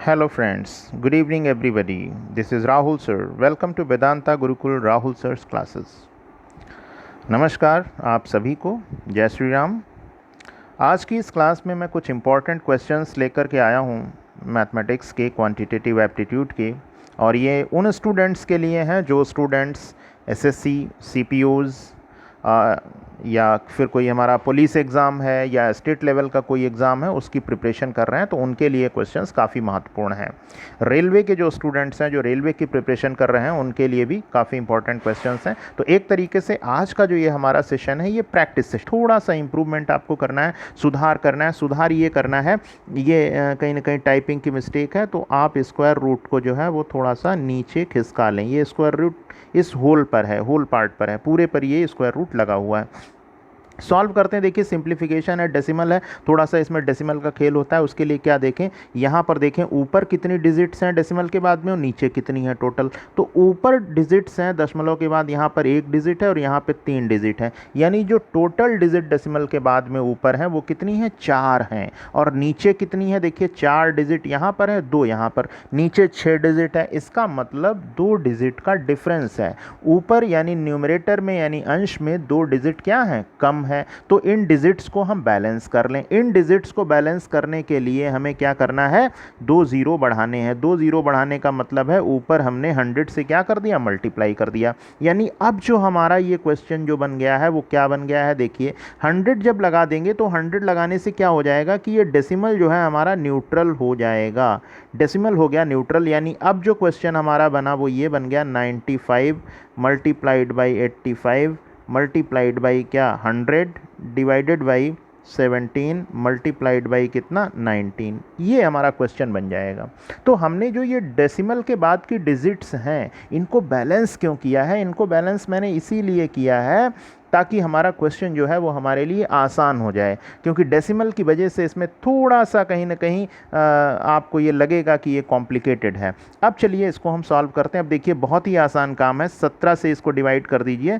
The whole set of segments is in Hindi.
Hello friends, good evening everybody. This is Rahul sir. Welcome to Vedanta Gurukul Rahul sir's classes. नमस्कार आप सभी को, जय श्री राम। आज की इस क्लास में मैं कुछ इम्पॉर्टेंट क्वेश्चंस लेकर के आया हूँ मैथमेटिक्स के, क्वांटिटेटिव एप्टीट्यूड के, और ये उन स्टूडेंट्स के लिए हैं जो स्टूडेंट्स एसएससी, सीपीओज़ या फिर कोई हमारा पुलिस एग्ज़ाम है या स्टेट लेवल का कोई एग्ज़ाम है उसकी प्रिपरेशन कर रहे हैं, तो उनके लिए क्वेश्चंस काफ़ी महत्वपूर्ण हैं। रेलवे के जो स्टूडेंट्स हैं जो रेलवे की प्रिपरेशन कर रहे हैं उनके लिए भी काफ़ी इंपॉर्टेंट क्वेश्चंस हैं। तो एक तरीके से आज का जो ये हमारा सेशन है ये प्रैक्टिस से थोड़ा सा इंप्रूवमेंट आपको करना है, सुधार करना है। सुधार ये करना है, ये कहीं ना कहीं टाइपिंग की मिस्टेक है, तो आप स्क्वायर रूट को जो है वो थोड़ा सा नीचे खिसका लें। ये स्क्वायर रूट इस होल पर है, होल पार्ट पर है, पूरे पर ये स्क्वायर रूट लगा हुआ है। सॉल्व करते हैं। देखिए सिंप्लीफिकेशन है, डेसिमल है, थोड़ा सा इसमें डेसिमल का खेल होता है। उसके लिए क्या देखें, यहाँ पर देखें ऊपर कितनी डिजिट्स हैं डेसिमल के बाद में और नीचे कितनी है टोटल। तो ऊपर डिजिट्स हैं दशमलव के बाद, यहाँ पर 1 डिजिट है और यहाँ पे 3 डिजिट है, यानी जो टोटल डिजिट डेसिमल के बाद में ऊपर है वो कितनी है, 4 हैं। और नीचे कितनी है, देखिए 4 डिजिट यहाँ पर है, 2 यहाँ पर, नीचे 6 डिजिट है। इसका मतलब 2 डिजिट का डिफरेंस है। ऊपर यानी न्यूमरेटर में यानी अंश में 2 डिजिट क्या है, कम है। तो इन डिजिट्स को हम बैलेंस कर लें। इन डिजिट्स को बैलेंस करने के लिए हमें क्या करना है, 2 जीरो बढ़ाने हैं। 2 जीरो बढ़ाने का मतलब है ऊपर हमने 100 से क्या कर दिया, मल्टीप्लाई कर दिया। यानी अब जो हमारा ये क्वेश्चन जो बन गया है वो क्या बन गया है, देखिए 100 जब लगा देंगे तो 100 लगाने से क्या हो जाएगा कि ये डेसिमल जो है हमारा न्यूट्रल हो जाएगा। डेसिमल हो गया न्यूट्रल, यानी अब जो क्वेश्चन हमारा बना वो ये बन गया 95 मल्टीप्लाइड बाई 85 मल्टीप्लाइड बाई क्या 100 डिवाइडेड बाई 17 मल्टीप्लाइड बाई कितना 19। ये हमारा क्वेश्चन बन जाएगा। तो हमने जो ये डेसिमल के बाद की डिजिट्स हैं इनको बैलेंस क्यों किया है, इनको बैलेंस मैंने इसीलिए किया है ताकि हमारा क्वेश्चन जो है वो हमारे लिए आसान हो जाए, क्योंकि डेसिमल की वजह से इसमें थोड़ा सा कहीं ना कहीं आपको ये लगेगा कि ये कॉम्प्लिकेटेड है। अब चलिए इसको हम सॉल्व करते हैं। अब देखिए बहुत ही आसान काम है, 17 से इसको डिवाइड कर दीजिए।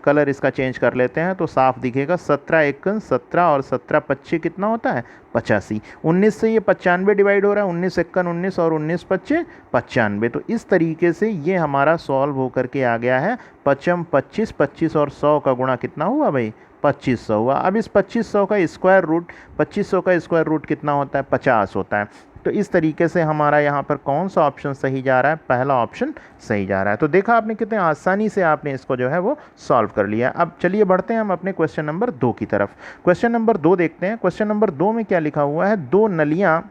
कलर इसका चेंज कर लेते हैं तो साफ दिखेगा। 17 एकन 17 और 17 पच्चे कितना होता है, 85। 19 से ये 95 डिवाइड हो रहा है, 19 एकन 19 और 19 पच्चे 95। तो इस तरीके से ये हमारा सॉल्व होकर के आ गया है। 55 25, 25 और 100 का गुणा कितना हुआ भाई, 2500 हुआ। अब इस 2500 का स्क्वायर रूट, 2500 का स्क्वायर रूट कितना होता है, 50 होता है। तो इस तरीके से हमारा यहाँ पर कौन सा ऑप्शन सही जा रहा है, पहला ऑप्शन सही जा रहा है। तो देखा आपने कितने आसानी से आपने इसको जो है वो सॉल्व कर लिया। अब चलिए बढ़ते हैं हम अपने क्वेश्चन नंबर 2 की तरफ। क्वेश्चन नंबर 2 देखते हैं। क्वेश्चन नंबर 2 में क्या लिखा हुआ है, 2 नलियाँ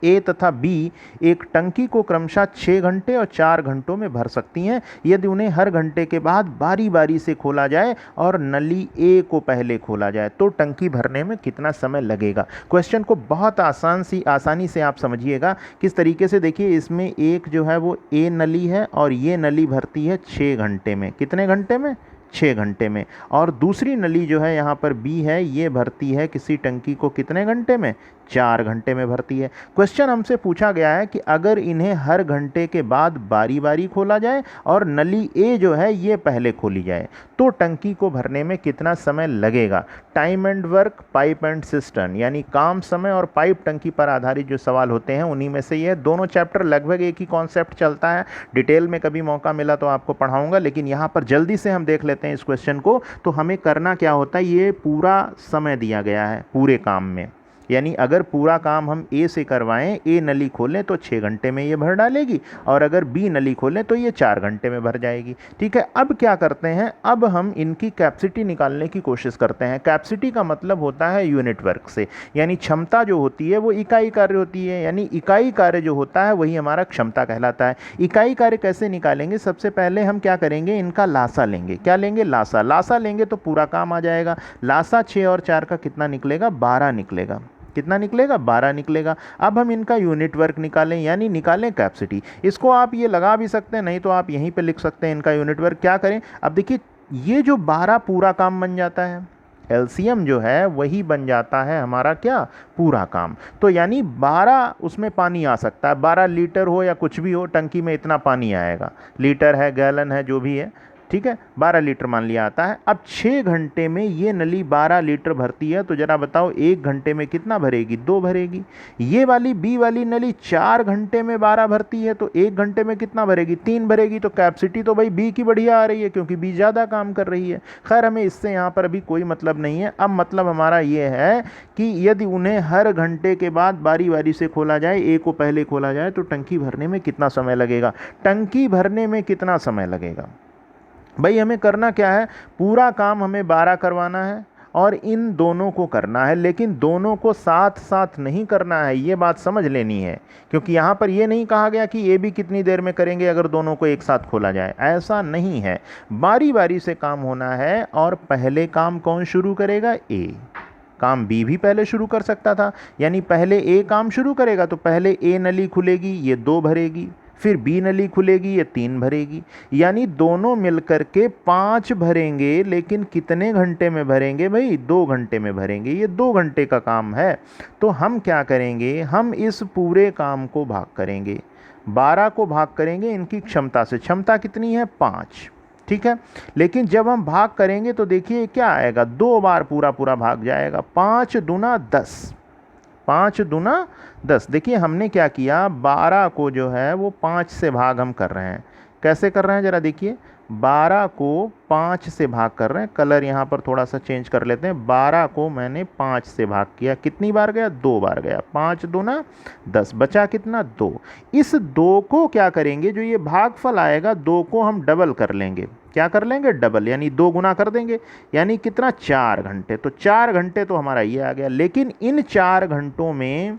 ए तथा बी एक टंकी को क्रमशः 6 घंटे और 4 घंटों में भर सकती हैं यदि उन्हें हर घंटे के बाद बारी बारी से खोला जाए और नली ए को पहले खोला जाए तो टंकी भरने में कितना समय लगेगा। क्वेश्चन को बहुत आसानी से आप समझिएगा किस तरीके से। देखिए इसमें एक जो है वो ए नली है और ये नली भरती है 6 घंटे में। कितने घंटे में, 6 घंटे में। और दूसरी नली जो है यहाँ पर बी है, ये भरती है किसी टंकी को कितने घंटे में, 4 घंटे में भरती है। क्वेश्चन हमसे पूछा गया है कि अगर इन्हें हर घंटे के बाद बारी बारी खोला जाए और नली ए जो है ये पहले खोली जाए तो टंकी को भरने में कितना समय लगेगा। Time and work, pipe and cistern, यानी काम, समय और पाइप टंकी पर आधारित जो सवाल होते हैं उन्हीं में से ये दोनों चैप्टर लगभग एक ही कॉन्सेप्ट चलता है। डिटेल में कभी मौका मिला तो आपको पढ़ाऊंगा, लेकिन यहाँ पर जल्दी से हम देख लेते हैं इस क्वेश्चन को। तो हमें करना क्या होता है, ये पूरा समय दिया गया है पूरे काम में, यानी अगर पूरा काम हम ए से करवाएं, ए नली खोलें तो 6 घंटे में ये भर डालेगी और अगर बी नली खोलें तो ये 4 घंटे में भर जाएगी। ठीक है, अब क्या करते हैं, अब हम इनकी कैपेसिटी निकालने की कोशिश करते हैं। कैपेसिटी का मतलब होता है यूनिट वर्क से, यानी क्षमता जो होती है वो इकाई कार्य होती है, यानी इकाई कार्य जो होता है वही हमारा क्षमता कहलाता है। इकाई कार्य कैसे निकालेंगे, सबसे पहले हम क्या करेंगे, इनका लासा लेंगे। क्या लेंगे, लासा। लासा लेंगे तो पूरा काम आ जाएगा। लासा 6 और 4 का कितना निकलेगा, 12 निकलेगा। कितना निकलेगा, 12 निकलेगा। अब हम इनका यूनिट वर्क निकालें, यानी निकालें कैपेसिटी। इसको आप ये लगा भी सकते हैं, नहीं तो आप यहीं पे लिख सकते हैं इनका यूनिट वर्क। क्या करें, अब देखिए ये जो 12 पूरा काम बन जाता है, एलसीएम जो है वही बन जाता है हमारा क्या, पूरा काम। तो यानी 12 उसमें पानी आ सकता है, 12 लीटर हो या कुछ भी हो, टंकी में इतना पानी आएगा। लीटर है, गैलन है, जो भी है, ठीक है, 12 लीटर मान लिया आता है। अब 6 घंटे में ये नली 12 लीटर भरती है, तो जरा बताओ 1 घंटे में कितना भरेगी? 2 भरेगी। ये वाली बी वाली नली 4 घंटे में 12 भरती है, तो 1 घंटे में कितना भरेगी? 3 भरेगी। तो कैपेसिटी तो भाई बी की बढ़िया आ रही है, क्योंकि बी ज़्यादा काम कर रही है। खैर, हमें इससे यहाँ पर अभी कोई मतलब नहीं है। अब मतलब हमारा ये है कि यदि उन्हें हर घंटे के बाद बारी बारी से खोला जाए, ए को पहले खोला जाए, तो टंकी भरने में कितना समय लगेगा? टंकी भरने में कितना समय लगेगा? भाई हमें करना क्या है? पूरा काम हमें 12 करवाना है और इन दोनों को करना है, लेकिन दोनों को साथ साथ नहीं करना है, ये बात समझ लेनी है। क्योंकि यहाँ पर ये नहीं कहा गया कि ये भी कितनी देर में करेंगे अगर दोनों को एक साथ खोला जाए, ऐसा नहीं है। बारी बारी से काम होना है। और पहले काम कौन शुरू करेगा? ए। काम बी भी पहले शुरू कर सकता था, यानी पहले ए काम शुरू करेगा, तो पहले ए नली खुलेगी, ये 2 भरेगी, फिर बी नली खुलेगी, ये 3 भरेगी, यानी दोनों मिलकर के 5 भरेंगे। लेकिन कितने घंटे में भरेंगे भाई? 2 घंटे में भरेंगे। ये 2 घंटे का काम है। तो हम क्या करेंगे? हम इस पूरे काम को भाग करेंगे, 12 को भाग करेंगे इनकी क्षमता से। क्षमता कितनी है? 5। ठीक है, लेकिन जब हम भाग करेंगे तो देखिए क्या आएगा? 2 बार पूरा पूरा भाग जाएगा। 5 दूना 10, 5 दूना 10। देखिए हमने क्या किया, 12 को जो है वो 5 से भाग हम कर रहे हैं। कैसे कर रहे हैं जरा देखिए, 12 को 5 से भाग कर रहे हैं। कलर यहाँ पर थोड़ा सा चेंज कर लेते हैं। 12 को मैंने 5 से भाग किया, कितनी बार गया? 2 बार गया। 5 दूना 10, बचा कितना? 2। इस 2 को क्या करेंगे? जो ये भागफल आएगा, 2 को हम डबल कर लेंगे। क्या कर लेंगे? डबल, यानी 2 गुना कर देंगे। यानी कितना? 4 घंटे। तो 4 घंटे तो हमारा ये आ गया। लेकिन इन 4 घंटों में,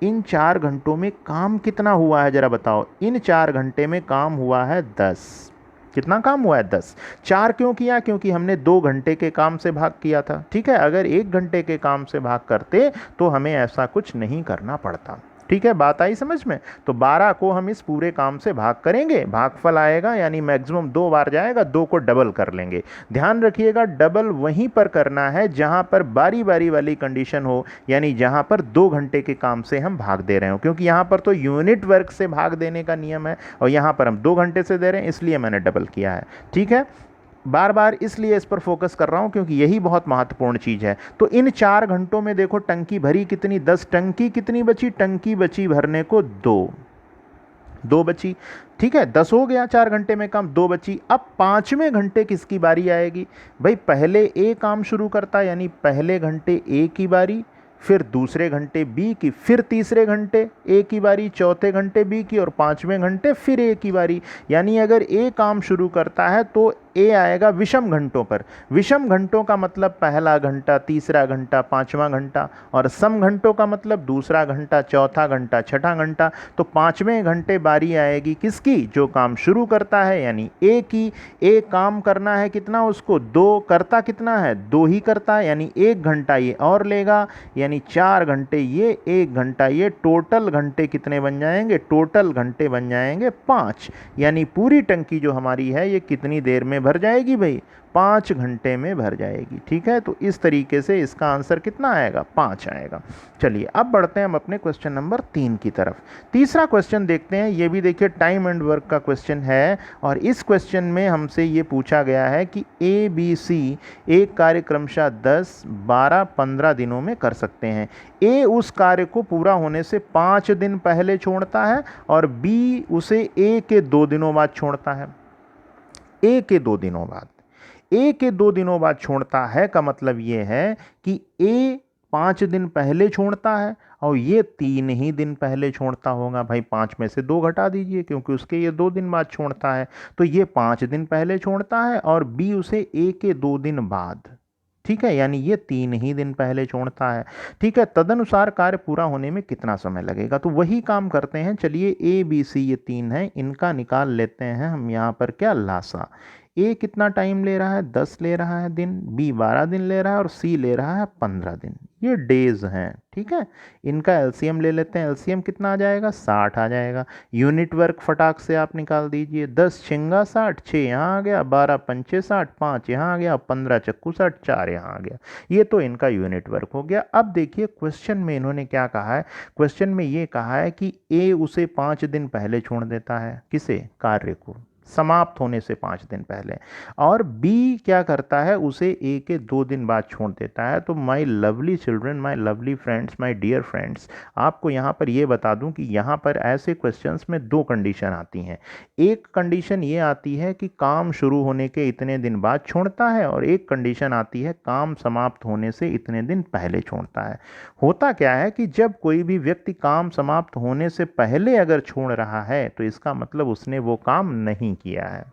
इन 4 घंटों में काम कितना हुआ है जरा बताओ? इन 4 घंटे में काम हुआ है 10। कितना काम हुआ है? 10। 4 क्यों किया? क्योंकि हमने 2 घंटे के काम से भाग किया था। ठीक है, अगर 1 घंटे के काम से भाग करते तो हमें ऐसा कुछ नहीं करना पड़ता। ठीक है, बात आई समझ में? तो 12 को हम इस पूरे काम से भाग करेंगे, भागफल आएगा, यानी मैक्सिमम 2 बार जाएगा, 2 को डबल कर लेंगे। ध्यान रखिएगा, डबल वहीं पर करना है जहां पर बारी बारी वाली कंडीशन हो, यानी जहां पर 2 घंटे के काम से हम भाग दे रहे हो। क्योंकि यहां पर तो यूनिट वर्क से भाग देने का नियम है और यहां पर हम 2 घंटे से दे रहे हैं, इसलिए मैंने डबल किया है। ठीक है, बार बार इसलिए इस पर फोकस कर रहा हूं क्योंकि यही बहुत महत्वपूर्ण चीज़ है। तो इन 4 घंटों में देखो टंकी भरी कितनी? 10। टंकी कितनी बची? टंकी बची भरने को 2 बची। ठीक है, 10 हो गया 4 घंटे में काम, 2 बची। अब 5वें घंटे किसकी बारी आएगी? भाई पहले ए काम शुरू करता है, यानी पहले घंटे ए की बारी, फिर दूसरे घंटे बी की, फिर तीसरे घंटे ए की बारी, चौथे घंटे बी की और 5वें घंटे फिर ए की बारी। यानी अगर ए काम शुरू करता है तो ए आएगा विषम घंटों पर। विषम घंटों का मतलब पहला घंटा, तीसरा घंटा, 5वां घंटा, और सम घंटों का मतलब दूसरा घंटा, चौथा घंटा, छठा घंटा। तो 5वें घंटे बारी आएगी किसकी? जो काम शुरू करता है, यानी ए की। ए काम करना है कितना? उसको 2। करता कितना है? 2 ही करता है, यानी 1 घंटा ये और लेगा, यानी 4 घंटे ये, 1 घंटा ये। टोटल घंटे कितने बन जाएंगे? टोटल घंटे बन जाएंगे 5। यानी पूरी टंकी जो हमारी है ये कितनी देर में भर जाएगी भाई? 5 घंटे में भर जाएगी। ठीक है, तो इस तरीके से इसका आंसर कितना आएगा? 5 आएगा। चलिए अब बढ़ते हैं हम अपने क्वेश्चन नंबर 3 की तरफ। तीसरा क्वेश्चन देखते हैं। ये भी देखिए टाइम एंड वर्क का क्वेश्चन है और इस क्वेश्चन में हमसे ये पूछा गया है कि ए बी सी एक कार्य क्रमशः 10, 12, 15 दिनों में कर सकते हैं। ए उस कार्य को पूरा होने से 5 दिन पहले छोड़ता है और बी उसे ए के 2 दिनों बाद छोड़ता है। ए के 2 दिनों बाद, ए के 2 दिनों बाद छोड़ता है का मतलब ये है कि ए 5 दिन पहले छोड़ता है और ये 3 ही दिन पहले छोड़ता होगा। भाई 5 में से 2 घटा दीजिए क्योंकि उसके ये 2 दिन बाद छोड़ता है, तो ये 5 दिन पहले छोड़ता है और बी उसे ए के 2 दिन बाद। ठीक है, यानी ये 3 ही दिन पहले छोड़ता है। ठीक है, तदनुसार कार्य पूरा होने में कितना समय लगेगा? तो वही काम करते हैं। चलिए ए बी सी ये 3 है, इनका निकाल लेते हैं हम यहाँ पर क्या? लासा। ए कितना टाइम ले रहा है? 10 ले रहा है दिन, बी 12 दिन ले रहा है और सी ले रहा है 15 दिन। ये डेज हैं। ठीक है, इनका एलसीएम ले लेते हैं। एलसीएम कितना आ जाएगा? 60 आ जाएगा। यूनिट वर्क फटाक से आप निकाल दीजिए। 10 छिंगा 60, 6 यहाँ आ गया, 12 पंचे 60, 5 यहाँ आ गया, 15 चक्कू 60, 4 यहाँ आ गया। ये तो इनका यूनिट वर्क हो गया। अब देखिए क्वेश्चन में इन्होंने क्या कहा है। क्वेश्चन में ये कहा है कि ए उसे 5 दिन पहले छोड़ देता है। किसे? कार्य को। समाप्त होने से 5 दिन पहले। और बी क्या करता है, उसे ए के 2 दिन बाद छोड़ देता है। तो my lovely children, my lovely friends, my dear friends, आपको यहाँ पर ये बता दूं कि यहाँ पर ऐसे क्वेश्चंस में 2 कंडीशन आती हैं। एक कंडीशन ये आती है कि काम शुरू होने के इतने दिन बाद छोड़ता है, और एक कंडीशन आती है काम समाप्त होने से इतने दिन पहले छोड़ता है। होता क्या है कि जब कोई भी व्यक्ति काम समाप्त होने से पहले अगर छोड़ रहा है तो इसका मतलब उसने वो काम नहीं किया है,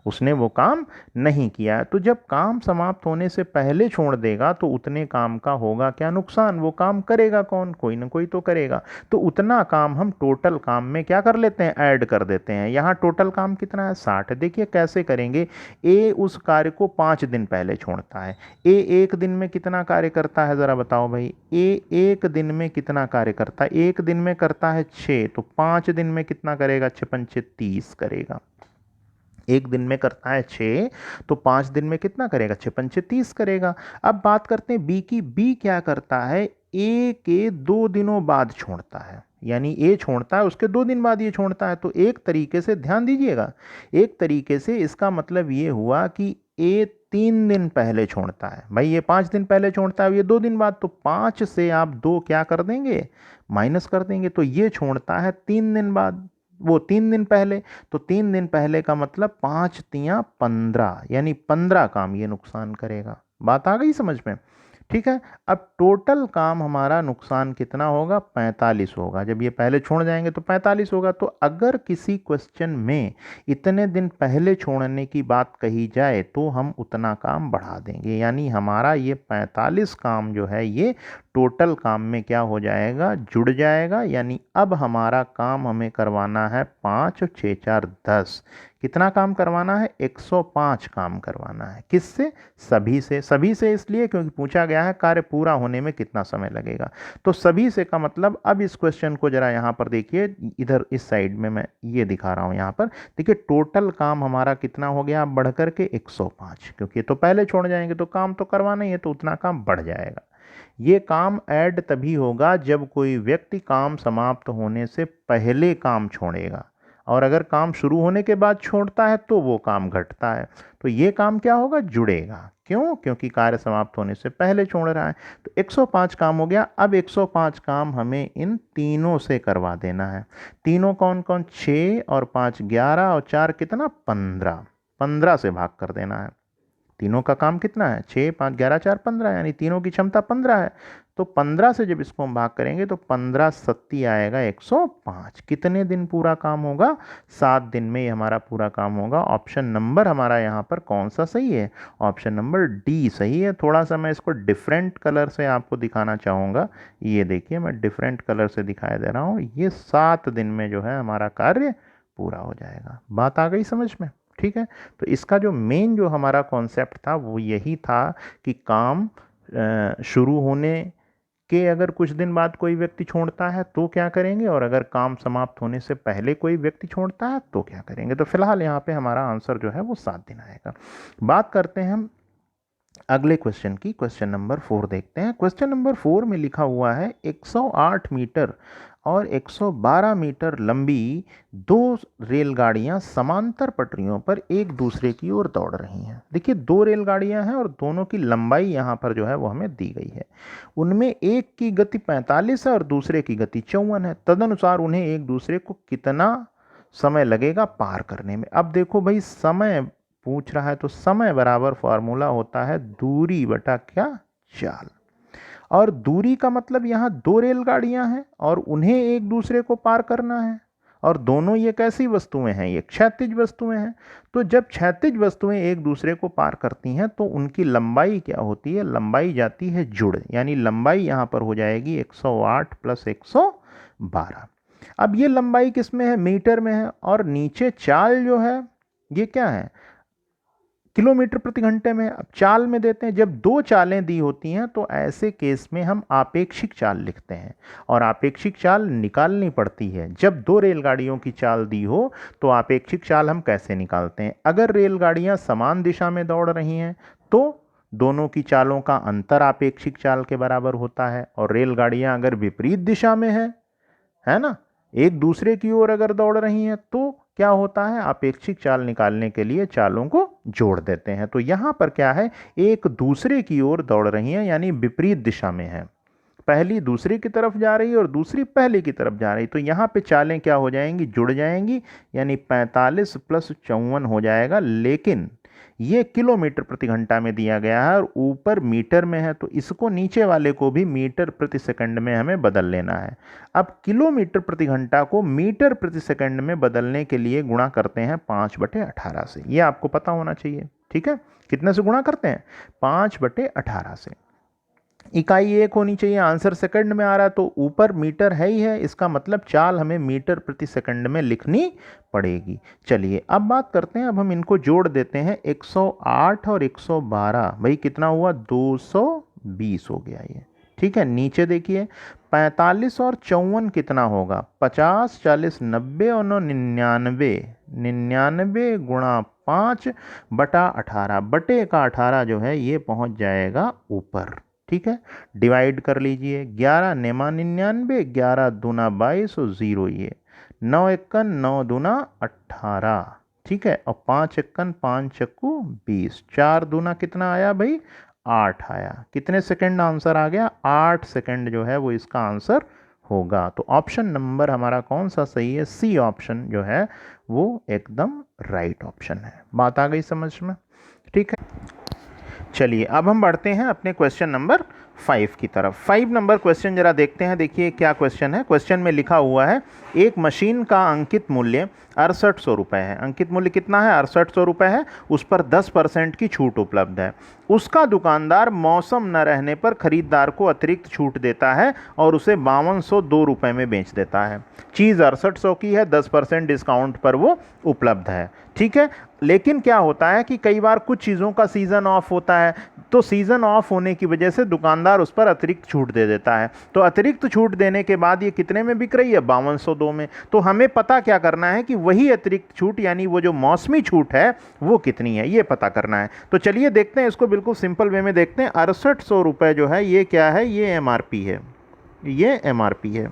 उसने वो काम नहीं किया है। तो जब काम समाप्त होने से पहले छोड़ देगा तो उतने काम का होगा क्या नुकसान, वो काम करेगा कौन, कोई ना कोई तो करेगा। तो उतना काम हम टोटल काम में क्या कर लेते हैं, ऐड कर देते हैं। यहाँ टोटल काम कितना है, 60। देखिए कैसे करेंगे, ए उस कार्य को 5 दिन पहले छोड़ता है। ए एक दिन में कितना कार्य करता है, ज़रा बताओ भाई। ए एक दिन में कितना कार्य करता है, एक दिन में करता है 6, तो 5 दिन में कितना करेगा, 6 पंचे 30 करेगा। एक दिन में करता है 6, तो 5 दिन में कितना करेगा, 6 पंचे 30 करेगा। अब बात करते हैं बी की। बी क्या करता है, ए के 2 दिनों बाद छोड़ता है, यानी ए छोड़ता है उसके 2 दिन बाद ये छोड़ता है। तो एक तरीके से ध्यान दीजिएगा, एक तरीके से इसका मतलब ये हुआ कि ए 3 दिन पहले छोड़ता है। भाई ये 5 दिन पहले छोड़ता है, ये 2 दिन बाद, तो 5 से आप 2 क्या कर देंगे, माइनस कर देंगे। तो ये छोड़ता है 3 दिन बाद, वो 3 दिन पहले। तो 3 दिन पहले का मतलब 5 तियां 15, यानी 15 काम ये नुकसान करेगा। बात आ गई समझ में, ठीक है। अब टोटल काम हमारा नुकसान कितना होगा, 45 होगा। जब ये पहले छोड़ जाएंगे तो 45 होगा। तो अगर किसी क्वेश्चन में इतने दिन पहले छोड़ने की बात कही जाए तो हम उतना काम बढ़ा देंगे, यानी हमारा ये 45 काम जो है ये टोटल काम में क्या हो जाएगा, जुड़ जाएगा। यानी अब हमारा काम हमें करवाना है 5 और 6 4 10, कितना काम करवाना है, 105 काम करवाना है। किससे, सभी से। सभी से इसलिए क्योंकि पूछा गया है कार्य पूरा होने में कितना समय लगेगा। तो सभी से का मतलब, अब इस क्वेश्चन को जरा यहाँ पर देखिए, इधर इस साइड में मैं ये दिखा रहा हूँ। यहाँ पर देखिए टोटल काम हमारा कितना हो गया, बढ़ करके 105, क्योंकि ये तो पहले छोड़ जाएंगे तो काम तो करवाना ही है, तो उतना काम बढ़ जाएगा। ये काम ऐड तभी होगा जब कोई व्यक्ति काम समाप्त होने से पहले काम छोड़ेगा, और अगर काम शुरू होने के बाद छोड़ता है तो वो काम घटता है। तो ये काम क्या होगा, जुड़ेगा। क्यों, क्योंकि कार्य समाप्त होने से पहले छोड़ रहा है। तो 105 काम हो गया। अब 105 काम हमें इन तीनों से करवा देना है। तीनों कौन कौन, 6 और 5 11 और 4 कितना, 15। 15 से भाग कर देना है। तीनों का काम कितना है, 6 5 11 4 15, यानी तीनों की क्षमता 15 है। तो 15 से जब इसको हम भाग करेंगे तो 15 सत्ती आएगा 105। कितने दिन पूरा काम होगा, 7 दिन में ये हमारा पूरा काम होगा। ऑप्शन नंबर हमारा यहाँ पर कौन सा सही है, ऑप्शन नंबर डी सही है। थोड़ा सा मैं इसको डिफरेंट कलर से आपको दिखाना चाहूँगा। ये देखिए मैं डिफरेंट कलर से दिखाई दे रहा हूँ। ये 7 दिन में जो है हमारा कार्य पूरा हो जाएगा। बात आ गई समझ में, ठीक है। तो इसका जो मेन जो हमारा कॉन्सेप्ट था वो यही था कि काम शुरू होने के अगर कुछ दिन बाद कोई व्यक्ति छोड़ता है तो क्या करेंगे, और अगर काम समाप्त होने से पहले कोई व्यक्ति छोड़ता है तो क्या करेंगे। तो फिलहाल यहाँ पे हमारा आंसर जो है वो 7 दिन आएगा। बात करते हैं हम अगले क्वेश्चन की। क्वेश्चन नंबर 4 देखते हैं। क्वेश्चन नंबर 4 में लिखा हुआ है 108 मीटर और 112 मीटर लंबी 2 रेलगाड़ियां समांतर पटरियों पर एक दूसरे की ओर दौड़ रही हैं। देखिए 2 रेलगाड़ियां हैं और दोनों की लंबाई यहाँ पर जो है वो हमें दी गई है। उनमें एक की गति 45 है और दूसरे की गति 54 है। तदनुसार उन्हें एक दूसरे को कितना समय लगेगा पार करने में। अब देखो भाई, समय पूछ रहा है तो समय बराबर फॉर्मूला होता है दूरी बटा क्या, चाल। और दूरी का मतलब यहाँ 2 रेलगाड़ियां हैं और उन्हें एक दूसरे को पार करना है, और दोनों ये कैसी वस्तुएं हैं, ये क्षैतिज वस्तुएं हैं। तो जब क्षैतिज वस्तुएं एक दूसरे को पार करती हैं तो उनकी लंबाई क्या होती है, लंबाई जाती है जुड़, यानी लंबाई यहाँ पर हो जाएगी 108 प्लस 112। अब ये लंबाई किस में है, मीटर में है, और नीचे चाल जो है ये क्या है, किलोमीटर प्रति घंटे में। अब चाल में देते हैं, जब 2 चालें दी होती हैं तो ऐसे केस में हम आपेक्षिक चाल लिखते हैं, और आपेक्षिक चाल निकालनी पड़ती है। जब 2 रेलगाड़ियों की चाल दी हो तो आपेक्षिक चाल हम कैसे निकालते हैं, अगर रेलगाड़ियां समान दिशा में दौड़ रही हैं तो दोनों की चालों का अंतर आपेक्षिक चाल के बराबर होता है, और रेलगाड़ियां अगर विपरीत दिशा में है ना, एक दूसरे की ओर अगर दौड़ रही हैं तो क्या होता है, अपेक्षित चाल निकालने के लिए चालों को जोड़ देते हैं। तो यहाँ पर क्या है, एक दूसरे की ओर दौड़ रही है, यानी विपरीत दिशा में है। पहली दूसरे की तरफ जा रही है और दूसरी पहले की तरफ जा रही, तो यहाँ पे चालें क्या हो जाएंगी, जुड़ जाएंगी, यानी 45 + 54 हो जाएगा। लेकिन ये किलोमीटर प्रति घंटा में दिया गया है और ऊपर मीटर में है, तो इसको नीचे वाले को भी मीटर प्रति सेकंड में हमें बदल लेना है। अब किलोमीटर प्रति घंटा को मीटर प्रति सेकंड में बदलने के लिए गुणा करते हैं 5/18 से। ये आपको पता होना चाहिए, ठीक है। कितने से गुणा करते हैं, 5/18 से। इकाई एक होनी चाहिए, आंसर सेकंड में आ रहा है, तो ऊपर मीटर है ही है, इसका मतलब चाल हमें मीटर प्रति सेकंड में लिखनी पड़ेगी। चलिए अब बात करते हैं, अब हम इनको जोड़ देते हैं, 108 और 112, भाई कितना हुआ, 220 हो गया ये, ठीक है। नीचे देखिए 45 और 54 कितना होगा, 50, 40, 90 और 99, 99 × 5/18, बटे का 18 जो है ये पहुंच जाएगा ऊपर, ठीक है। डिवाइड कर लीजिए, 11 9 99, 11 दूना 22 और 0 ये 9 1 9 दूना 18, ठीक है। और 5 1 5 चक्कू 20, 4 दूना कितना आया भाई, 8 आया। कितने सेकंड आंसर आ गया, 8 सेकंड जो है वो इसका आंसर होगा। तो ऑप्शन नंबर हमारा कौन सा सही है, सी ऑप्शन जो है वो एकदम राइट ऑप्शन है। बात आ गई समझ में, ठीक है। चलिए अब हम बढ़ते हैं अपने क्वेश्चन नंबर 5 की तरफ। 5 नंबर क्वेश्चन जरा देखते हैं। देखिए क्या क्वेश्चन है, क्वेश्चन में लिखा हुआ है एक मशीन का अंकित मूल्य 6800 रुपये है। अंकित मूल्य कितना है, 6800 रुपये है, उस पर 10% की छूट उपलब्ध है। उसका दुकानदार मौसम न रहने पर खरीदार को अतिरिक्त छूट देता है और उसे 5202 रुपये में बेच देता है। चीज़ 6800 की है, 10% डिस्काउंट पर वो उपलब्ध है, ठीक है। लेकिन क्या होता है कि कई बार कुछ चीज़ों का सीज़न ऑफ होता है, तो सीज़न ऑफ होने की वजह से दुकानदार उस पर अतिरिक्त छूट दे देता है। तो अतिरिक्त छूट देने के बाद ये कितने में बिक रही है, 5202 में। तो हमें पता क्या करना है कि वही अतिरिक्त छूट यानी वो जो मौसमी छूट है वो कितनी है, ये पता करना है। तो चलिए देखते हैं इसको, बिल्कुल सिंपल वे में देखते हैं। 6800 रुपये जो है ये क्या है, ये MRP है, ये MRP है,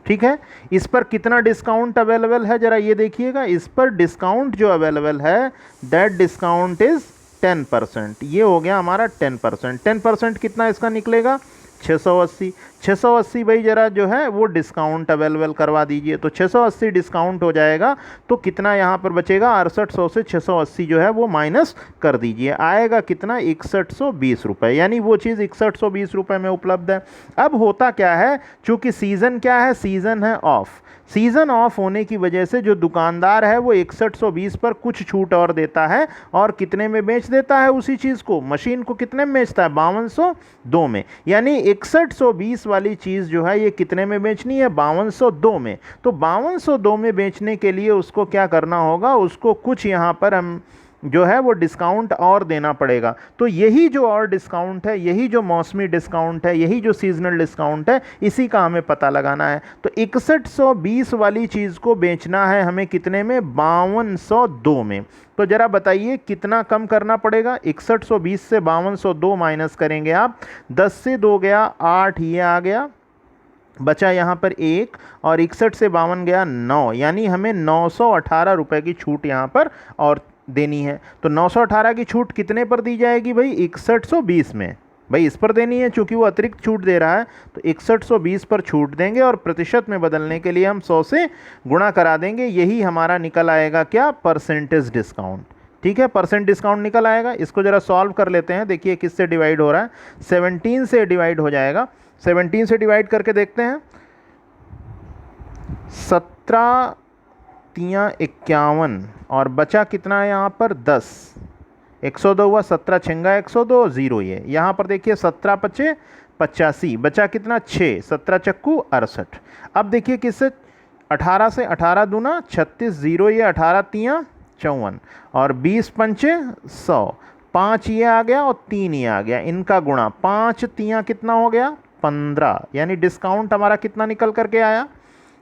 ठीक है। इस पर कितना डिस्काउंट अवेलेबल है जरा ये देखिएगा। इस पर डिस्काउंट जो अवेलेबल है दैट डिस्काउंट इज 10%, ये हो गया हमारा 10%। 10% कितना इसका निकलेगा, 680। 680 भाई जरा जो है वो डिस्काउंट अवेलेबल करवा दीजिए, तो 680 डिस्काउंट हो जाएगा, तो कितना यहाँ पर बचेगा, 6800 से 680 जो है वो माइनस कर दीजिए, आएगा कितना, 6120 रुपये, यानी वो चीज़ 6120 रुपये में उपलब्ध है। अब होता क्या है, चूँकि सीज़न क्या है, सीज़न है ऑफ। सीज़न ऑफ होने की वजह से जो दुकानदार है वो 6120 पर कुछ छूट और देता है, और कितने में बेच देता है उसी चीज़ को, मशीन को कितने में बेचता है, 5202 में। यानी 6120 वाली चीज़ जो है ये कितने में बेचनी है, 5202 में। तो 5202 में बेचने के लिए उसको क्या करना होगा, उसको कुछ यहाँ पर हम जो है वो डिस्काउंट और देना पड़ेगा। तो यही जो और डिस्काउंट है, यही जो मौसमी डिस्काउंट है, यही जो सीजनल डिस्काउंट है, इसी का हमें पता लगाना है। तो 6120 वाली चीज़ को बेचना है हमें कितने में, 5202 में। तो ज़रा बताइए कितना कम करना पड़ेगा, 6120 से 5202 माइनस करेंगे आप, 10 से 2 गया 8, ये आ गया, बचा यहाँ पर 1, और 61 से 52 गया 9, यानी हमें 918 रुपये की छूट यहाँ पर और देनी है। तो 918 की छूट कितने पर दी जाएगी भाई, 6120 में, भाई इस पर देनी है, चूंकि वो अतिरिक्त छूट दे रहा है, तो 6120 पर छूट देंगे, और प्रतिशत में बदलने के लिए हम 100 से गुणा करा देंगे, यही हमारा निकल आएगा क्या, परसेंटेज डिस्काउंट, ठीक है। परसेंट डिस्काउंट निकल आएगा। इसको ज़रा सॉल्व कर लेते हैं, देखिए किससे डिवाइड हो रहा है, 17 से डिवाइड हो जाएगा। 17 से डिवाइड करके देखते हैं, 17 तियाँ 51, और बचा कितना है यहाँ पर, 10, 102 हुआ, 17 छंगा 102, 0 ये यहाँ पर देखिए, 17 पचे 85, बचा कितना 6, 17 चक्कू 68। अब देखिए किससे, 18 से, 18 दूना 36, 0 ये, 18 तियाँ 54, और 20 पंचे 100, 5 ये आ गया और 3 ये आ गया, इनका गुणा, 5 तियाँ कितना हो गया, 15, यानी डिस्काउंट हमारा कितना निकल करके आया,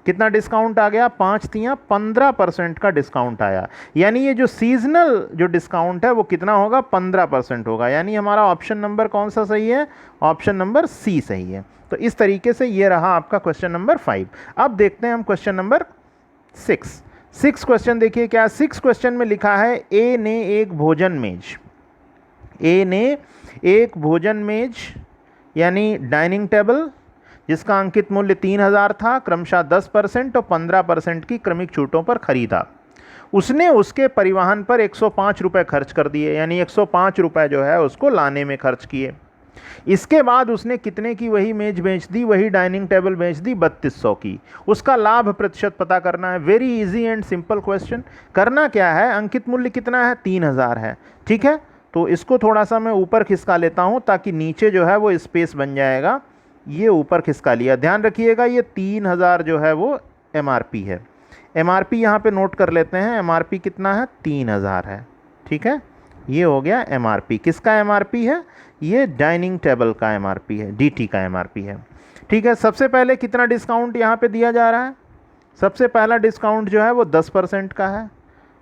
कितना डिस्काउंट आ गया, 5 तियाँ 15% का डिस्काउंट आया। यानी ये जो सीजनल जो डिस्काउंट है वो कितना होगा, 15% होगा। यानी हमारा ऑप्शन नंबर कौन सा सही है, ऑप्शन नंबर सी सही है। तो इस तरीके से ये रहा आपका क्वेश्चन नंबर 5। अब देखते हैं हम क्वेश्चन नंबर 6। सिक्स क्वेश्चन देखिए क्या, सिक्स क्वेश्चन में लिखा है ए ने एक भोजन मेज, ए ने एक भोजन मेज यानी डाइनिंग टेबल जिसका अंकित मूल्य 3000 था, क्रमशः 10% और 15% की क्रमिक छूटों पर खरीदा। उसने उसके परिवहन पर 105 रुपये खर्च कर दिए, यानी 105 रुपये जो है उसको लाने में खर्च किए। इसके बाद उसने कितने की वही मेज बेच दी, वही डाइनिंग टेबल बेच दी, 3200 की। उसका लाभ प्रतिशत पता करना है। Very easy and simple question. करना क्या है, अंकित मूल्य कितना है, 3000 है, ठीक है। तो इसको थोड़ा सा मैं ऊपर खिसका लेता हूँ ताकि नीचे जो है वो स्पेस बन जाएगा। ये ऊपर खिसका लिया। ध्यान रखिएगा ये 3000 जो है वो MRP है। MRP यहाँ पे नोट कर लेते हैं। MRP कितना है, 3000 है, ठीक है। ये हो गया MRP। किसका MRP है, ये डाइनिंग टेबल का MRP है, DT का MRP है, ठीक है। सबसे पहले कितना डिस्काउंट यहाँ पे दिया जा रहा है, सबसे पहला डिस्काउंट जो है वो 10% का है।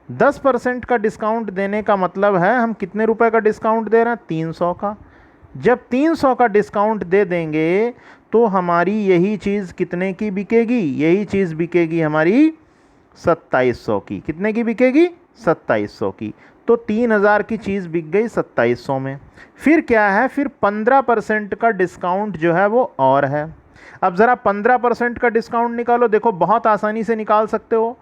10% का डिस्काउंट देने का मतलब है हम कितने रुपए का डिस्काउंट दे रहे हैं, 300 का। जब 300 का डिस्काउंट दे देंगे तो हमारी यही चीज़ कितने की बिकेगी, यही चीज़ बिकेगी हमारी 2700 की। कितने की बिकेगी, 2700 की। तो 3000 की चीज़ बिक गई 2700 में। फिर क्या है, फिर 15% का डिस्काउंट जो है वो और है। अब ज़रा 15% का डिस्काउंट निकालो। देखो बहुत आसानी से निकाल सकते हो।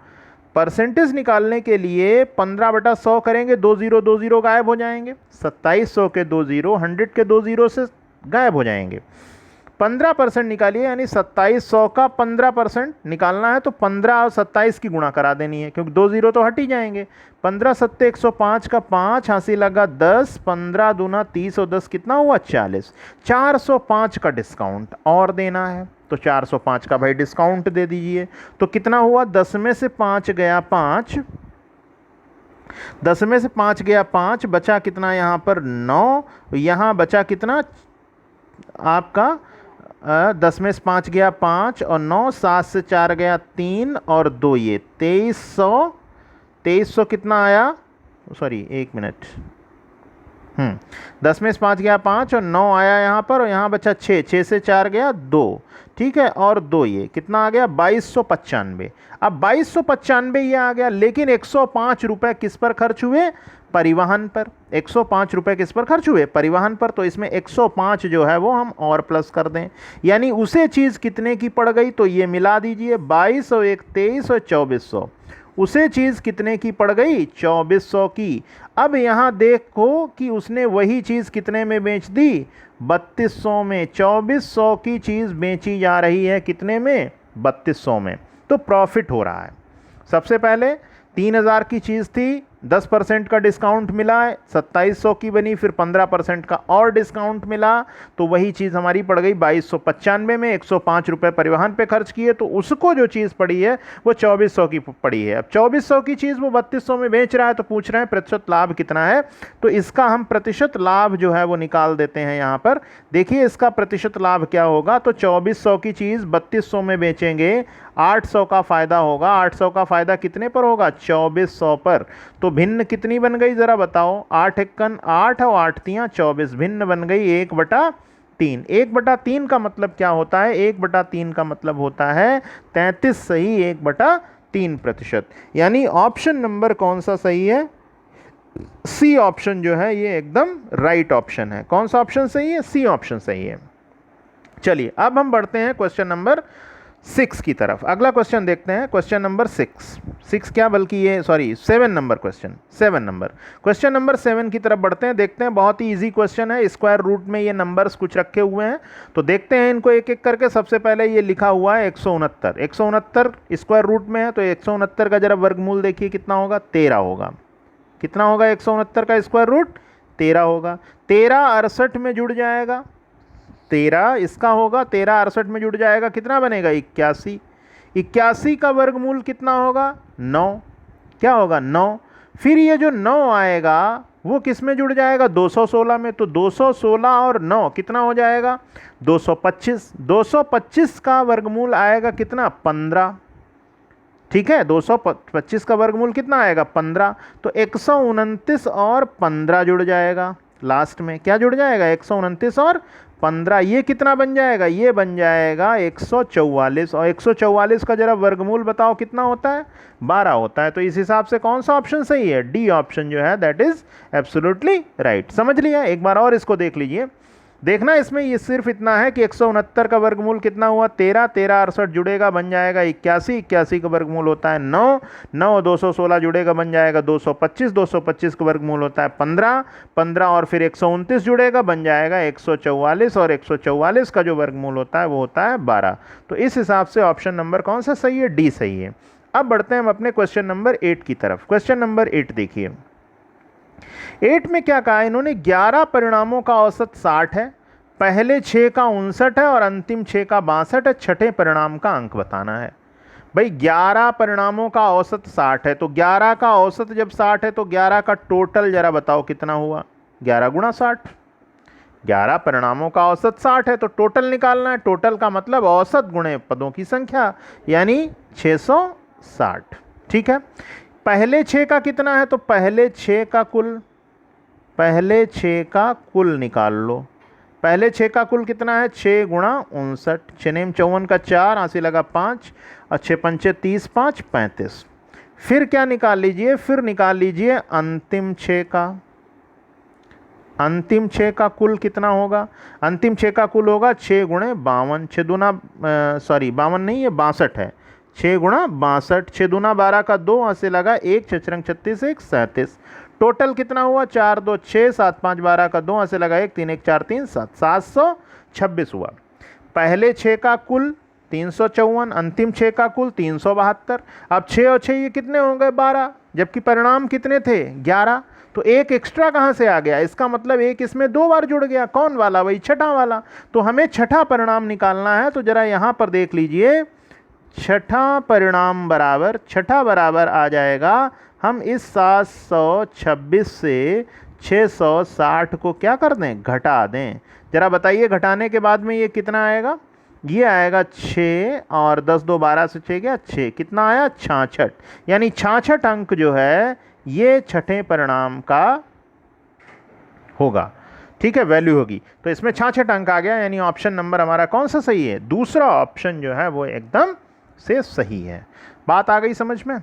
परसेंटेज निकालने के लिए 15/100 करेंगे, 20 गायब हो जाएंगे। 2700 के 20, 100 के 20 से गायब हो जाएंगे। 15% निकालिए, यानी 2700 का 15% निकालना है तो 15 और 27 की गुणा करा देनी है, क्योंकि 20 तो हट ही जाएंगे। 15 सत्ते 105 का 5, हासिल लगा 10, 15 दूना 30 और 10 कितना हुआ, 40। 405 का डिस्काउंट और देना है तो 405 का भाई डिस्काउंट दे दीजिए। तो कितना हुआ, 10 में से 5 गया 5, 10 में से 5 गया 5, बचा कितना यहाँ पर 9, यहाँ बचा कितना आपका 10 में से 5 गया 5 और 9, 7 से 4 गया 3 और 2 ये 2300 कितना आया, सॉरी 1 मिनट, 10 में से 5 गया 5 और 9 आया यहाँ पर, और यहाँ बचा 6, 6 से 4 गया 2, ठीक है, और 2 ये कितना आ गया 2295। अब 2295 ये आ गया, लेकिन 105 रुपये किस पर खर्च हुए, परिवहन पर। 105 रुपये किस पर खर्च हुए, परिवहन पर। तो इसमें 105 जो है वो हम और प्लस कर दें, यानी उसे चीज़ कितने की पड़ गई, तो ये मिला दीजिए 22 और 1 23 और 2400। उसे चीज़ कितने की पड़ गई, 2400 की। अब यहाँ देखो कि उसने वही चीज़ कितने में बेच दी, 3200 में। 2400 की चीज़ बेची जा रही है कितने में, 3200 में। तो प्रॉफिट हो रहा है। सबसे पहले 3000 की चीज़ थी, 10% का डिस्काउंट मिला है, 2700 की बनी, फिर 15% का और डिस्काउंट मिला, तो वही चीज़ हमारी पड़ गई 2295 में। 105 रुपये परिवहन पे खर्च किए, तो उसको जो चीज़ पड़ी है वो 2400 की पड़ी है। अब 2400 की चीज़ वो 3200 में बेच रहा है, तो पूछ रहे हैं प्रतिशत लाभ कितना है। तो इसका हम प्रतिशत लाभ जो है वो निकाल देते हैं यहाँ पर। देखिए इसका प्रतिशत लाभ क्या होगा, तो 2400 की चीज़ 3200 में बेचेंगे, 800 का फ़ायदा होगा। 800 का फ़ायदा कितने पर होगा, 2400 पर। तो भिन्न कितनी बन गई ज़रा बताओ, 8 एकन 8 और 8 तियाँ 24, भिन्न बन गई 1/3। 1/3 का मतलब क्या होता है, 1/3 का मतलब होता है 33 सही 1/3%। यानी ऑप्शन नंबर कौन सा सही है, सी ऑप्शन जो है ये एकदम राइट ऑप्शन है। कौन सा ऑप्शन सही है, सी ऑप्शन सही है। चलिए अब हम बढ़ते हैं क्वेश्चन नंबर 6 की तरफ। अगला क्वेश्चन देखते हैं, क्वेश्चन नंबर 6 क्या, बल्कि ये sorry 7 number question, 7 number question number 7 की तरफ बढ़ते हैं। देखते हैं, बहुत ही इजी क्वेश्चन है। स्क्वायर रूट में ये नंबर्स कुछ रखे हुए हैं, तो देखते हैं इनको एक एक करके। सबसे पहले ये लिखा हुआ है 169, 169 स्क्वायर रूट में है, तो 169 का जरा वर्गमूल देखिए कितना होगा, 13 होगा। कितना होगा 169 का स्क्वायर रूट, 13 होगा। 13 68 में जुड़ जाएगा, 13 इसका होगा, 13 68 में जुड़ जाएगा, कितना बनेगा 81। 81 का वर्गमूल कितना होगा, 9। क्या होगा 9। फिर ये जो 9 आएगा वो किस में जुड़ जाएगा, 216 में। तो 216 और 9 कितना हो जाएगा, 225। 225 का वर्गमूल आएगा कितना, 15। ठीक है, 225 का वर्गमूल कितना आएगा, 15। तो 129 और 15 जुड़ जाएगा। लास्ट में क्या जुड़ जाएगा, 129 और 15, ये कितना बन जाएगा, ये बन जाएगा 144, और 144 का जरा वर्गमूल बताओ कितना होता है, 12 होता है। तो इस हिसाब से कौन सा ऑप्शन सही है, डी ऑप्शन जो है दैट इज एब्सोल्युटली राइट। समझ लिया, एक बार और इसको देख लीजिए। देखना इसमें ये सिर्फ इतना है कि 169 का वर्गमूल कितना हुआ, 13, 13 68 जुड़ेगा बन जाएगा 81, 81 का वर्गमूल होता है 9, 9 216 जुड़ेगा बन जाएगा 225, 225 का वर्गमूल होता है 15, 15 और फिर 129 जुड़ेगा बन जाएगा 144, और 144 का जो वर्गमूल होता है वो होता है 12। तो इस हिसाब से ऑप्शन नंबर कौन सा सही है, डी सही है। अब बढ़ते हैं हम अपने क्वेश्चन नंबर 8 की तरफ। क्वेश्चन नंबर 8 देखिए, 8 में क्या कहा इन्होंने, 11 परिणामों का औसत 60 है, पहले 6 का 59 है और अंतिम 6 का 62 है, छठे परिणाम का अंक बताना है। भाई 11 परिणामों का औसत 60 है, तो 11 का औसत जब 60 है तो 11 का टोटल जरा बताओ कितना हुआ, 11 गुणा 60। 11 परिणामों का औसत 60 है तो टोटल निकालना है, टोटल का मतलब औसत गुणे पदों की संख्या, यानी 660। ठीक है, पहले 6 का कितना है, तो पहले 6 का कुल निकाल लो। पहले 6 का कुल कितना है, 6 गुणा 59, 6 नेम 54 का 4, आंसी लगा 5, और 6 पंचे 30, 5 35। फिर क्या निकाल लीजिए, फिर निकाल लीजिए अंतिम 6 का। अंतिम 6 का कुल कितना होगा, अंतिम 6 का कुल होगा 6 गुणे 52, 6 दूना 52 नहीं है 62 है, 6 गुणा 62, 6 दूना 12 का 2, आंसी लगा 1, 6 रंग 36, 1 37। टोटल कितना हुआ, 4 2 6, 7 5 12 का 2, ऐसे लगा 1, 3 1 4 3 7, 726 हुआ। पहले 6 का कुल 354, अंतिम 6 का कुल 372। अब 6 और 6 ये कितने हो गए, 12, जबकि परिणाम कितने थे, 11। तो एक एक्स्ट्रा कहाँ से आ गया, इसका मतलब एक इसमें 2 बार जुड़ गया, कौन वाला, वही छठा वाला। तो हमें छठा परिणाम निकालना है, तो जरा यहाँ पर देख लीजिए, छठा परिणाम बराबर, छठा बराबर आ जाएगा, हम इस 726 से 660 को क्या कर दें, घटा दें। जरा बताइए घटाने के बाद में ये कितना आएगा, ये आएगा 6, और 10 2 12 से 6 गया 6, कितना आया 66, यानी 66 अंक जो है ये छठे परिणाम का होगा। ठीक है, वैल्यू होगी, तो इसमें 66 अंक आ गया, यानी ऑप्शन नंबर हमारा कौन सा सही है, दूसरा ऑप्शन जो है वो एकदम से सही है। बात आ गई समझ में।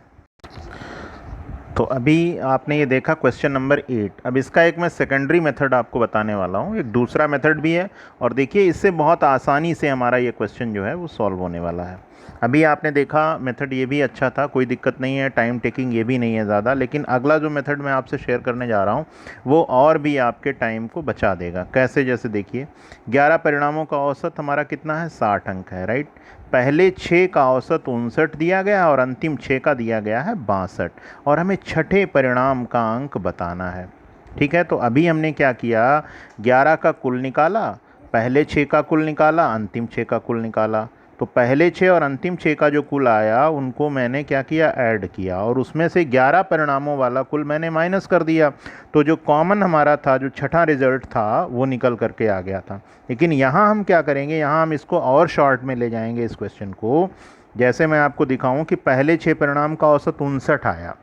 तो अभी आपने ये देखा क्वेश्चन नंबर 8। अब इसका एक मैं सेकेंडरी मेथड आपको बताने वाला हूँ, एक दूसरा मेथड भी है, और देखिए इससे बहुत आसानी से हमारा ये क्वेश्चन जो है वो सॉल्व होने वाला है। अभी आपने देखा मेथड ये भी अच्छा था, कोई दिक्कत नहीं है, टाइम टेकिंग ये भी नहीं है ज़्यादा, लेकिन अगला जो मेथड मैं आपसे शेयर करने जा रहा हूँ वो और भी आपके टाइम को बचा देगा। कैसे, जैसे देखिए 11 परिणामों का औसत हमारा कितना है, 60 अंक है, राइट। पहले 6 का औसत 59 दिया गया है और अंतिम 6 का दिया गया है 62, और हमें छठे परिणाम का अंक बताना है। ठीक है, तो अभी हमने क्या किया, 11 का कुल निकाला, पहले 6 का कुल निकाला, अंतिम 6 का कुल निकाला। तो पहले 6 और अंतिम 6 का जो कुल आया उनको मैंने क्या किया, ऐड किया, और उसमें से 11 परिणामों वाला कुल मैंने माइनस कर दिया। तो जो कॉमन हमारा था, जो छठा रिजल्ट था, वो निकल करके आ गया था। लेकिन यहाँ हम क्या करेंगे, यहाँ हम इसको और शॉर्ट में ले जाएंगे इस क्वेश्चन को। जैसे मैं आपको दिखाऊं कि पहले 6 परिणाम का औसत 59 आया,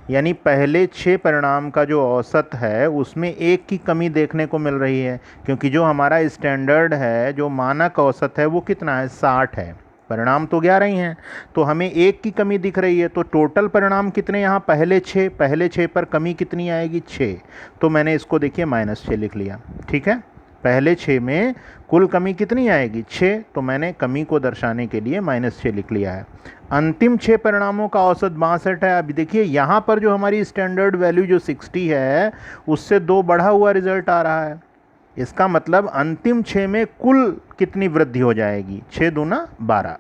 यानी पहले 6 परिणाम का जो औसत है उसमें एक की कमी देखने को मिल रही है, क्योंकि जो हमारा स्टैंडर्ड है, जो मानक औसत है वो कितना है, 60 है। परिणाम तो 11 ही हैं, तो हमें एक की कमी दिख रही है। तो टोटल परिणाम कितने यहाँ, पहले 6, पहले 6 पर कमी कितनी आएगी, 6। तो मैंने इसको देखिए -6 लिख लिया। ठीक है, पहले 6 में कुल कमी कितनी आएगी, 6, तो मैंने कमी को दर्शाने के लिए -6 लिख लिया है। अंतिम 6 परिणामों का औसत 62 है। अभी देखिए यहाँ पर जो हमारी स्टैंडर्ड वैल्यू जो 60 है उससे 2 बढ़ा हुआ रिजल्ट आ रहा है। इसका मतलब अंतिम 6 में कुल कितनी वृद्धि हो जाएगी, 6 दूना 12